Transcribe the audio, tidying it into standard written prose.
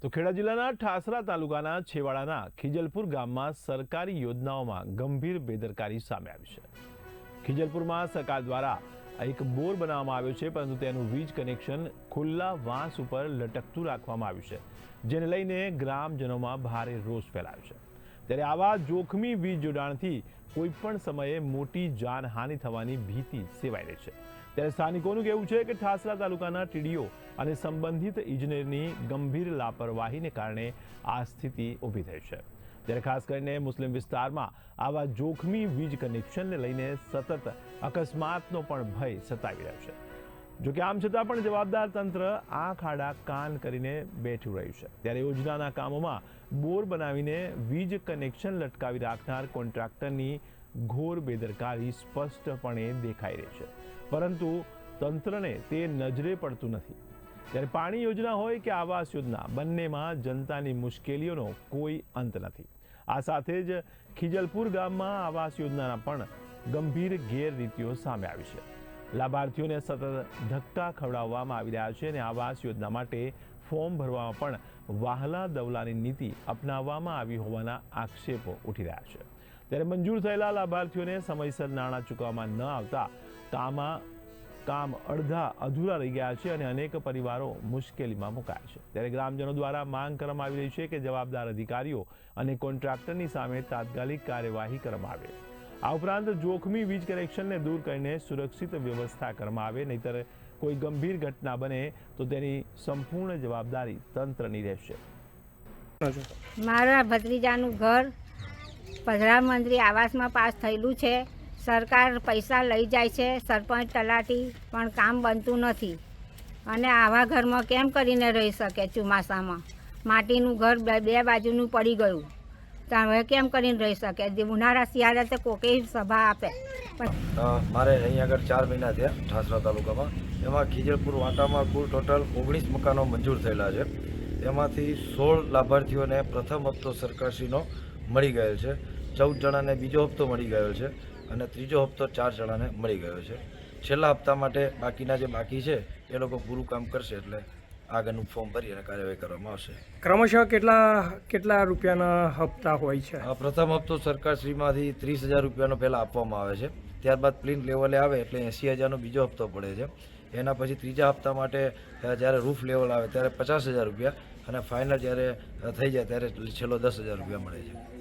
તો ખેડા જિલ્લાના ઠાસરા તાલુકાના છેવાડાના ખીજલપુર ગામમાં સરકારી યોજનાઓમાં ગંભીર બેદરકારી સામે આવી છે। ખીજલપુરમાં સરકાર દ્વારા એક બોર બનાવવામાં આવ્યો છે, પરંતુ તેનું વીજ કનેક્શન ખુલ્લા વાંસ ઉપર લટકતું રાખવામાં આવ્યું છે, જેને લઈને ગ્રામજનોમાં ભારે રોષ ફેલાયો છે। ત્યારે આવા જોખમી વીજ જોડાણથી કોઈપણ સમયે મોટી જાનહાનિ થવાની ભીતિ સેવાઈ રહી છે। ત્યારે સ્થાનિકોનું કહેવું છે કે ઠાસરા તાલુકાના ટીડીઓ અને સંબંધિત ઇજનેરની ગંભીર લાપરવાહીને કારણે આ સ્થિતિ ઊભી થઈ છે। ત્યારે ખાસ કરીને મુસ્લિમ વિસ્તારમાં આવા જોખમી વીજ કનેક્શનને લઈને સતત અકસ્માતનો પણ ભય સતાવી રહ્યો છે। જોકે આમ છતાં પણ જવાબદાર તંત્ર આંખ આડા કાન કરીને બેઠું રહ્યું છે। ત્યારે યોજનાના કામોમાં બોર બનાવીને વીજ કનેક્શન લટકાવી રાખનાર કોન્ટ્રાક્ટરની ઘોર બેદરકારી સ્પષ્ટપણે દેખાઈ રહી છે, પરંતુ તંત્રને તે નજરે પડતું નથી। ત્યારે પાણી યોજના હોય કે આવાસ યોજના, બંનેમાં જનતાની મુશ્કેલીઓનો કોઈ અંત નથી। આ સાથે જ ખીજલપુર ગામમાં આવાસ યોજનાના પણ ગંભીર ગેરરીતિઓ સામે આવી છે। લાભાર્થીઓને સતત ધક્કા ખવડાવવામાં આવી રહ્યા છે અને આવાસ યોજના માટે ફોર્મ ભરવામાં પણ વહાલા દવલાની નીતિ અપનાવવામાં આવી હોવાના આક્ષેપો ઉઠી રહ્યા છે। ત્યારે મંજૂર થયેલા લાભાર્થીઓને સમયસર નાણાં ચૂકવવામાં ન આવતા કામ અડધા અધૂરા રહી ગયા છે અને અનેક પરિવારો મુશ્કેલીમાં મુકાયા છે। ત્યારે ગ્રામજનો દ્વારા માંગ કરવામાં આવી રહી છે કે જવાબદાર અધિકારીઓ અને કોન્ટ્રાક્ટરની સામે તાત્કાલિક કાર્યવાહી કરવામાં આવે। આ ઉપરાંત જોખમી વીજ કનેક્શનને દૂર કરીને સુરક્ષિત વ્યવસ્થા કરવામાં આવે, નહીતર કોઈ ગંભીર ઘટના બને તો તેની સંપૂર્ણ જવાબદારી તંત્રની રહેશે। મારા ભત્રીજાનું ઘર પ્રધાનમંત્રી આવાસમાં પાસ થયેલું છે। સરકાર પૈસા લઈ જાય છે, સરપંચ તલાટી, પણ કામ બનતું નથી અને આવા ઘરમાં કેમ કરીને રહી શકે? ચોમાસામાં માટીનું ઘર બે બાજુનું પડી ગયું તો હવે કેમ કરીને રહી શકે? ઉનાળા શિયાળે તો કોકે સભા આપે। મારે અહીં આગળ 4 મહિના થયા ઠાસરા તાલુકામાં। એમાં ખીજલપુર વાંટામાં કુલ ટોટલ 19 મકાનો મંજૂર થયેલા છે। એમાંથી 16 લાભાર્થીઓને પ્રથમ હપ્તો સરકારશ્રીનો મળી ગયેલ છે, 14 જણાને બીજો હપ્તો મળી ગયો છે અને ત્રીજો હપ્તો 4 જણાને મળી ગયો છે। છેલ્લા હપ્તા માટે બાકીના જે બાકી છે એ લોકો પૂરું કામ કરશે એટલે આગળનું ફોર્મ ભરી અને કાર્યવાહી કરવામાં આવશે। ક્રમશઃ કેટલા રૂપિયાના હપ્તા હોય છે? પ્રથમ હપ્તો સરકારશ્રીમાંથી 30,000 રૂપિયાનો પહેલાં આપવામાં આવે છે, ત્યારબાદ પ્લિન્ટ લેવલે આવે એટલે 80,000નો બીજો હપ્તો પડે છે। એના પછી ત્રીજા હપ્તા માટે જ્યારે રૂફ લેવલ આવે ત્યારે 50,000 રૂપિયા અને ફાઇનલ જ્યારે થઈ જાય ત્યારે છેલ્લો 10,000 રૂપિયા મળે છે।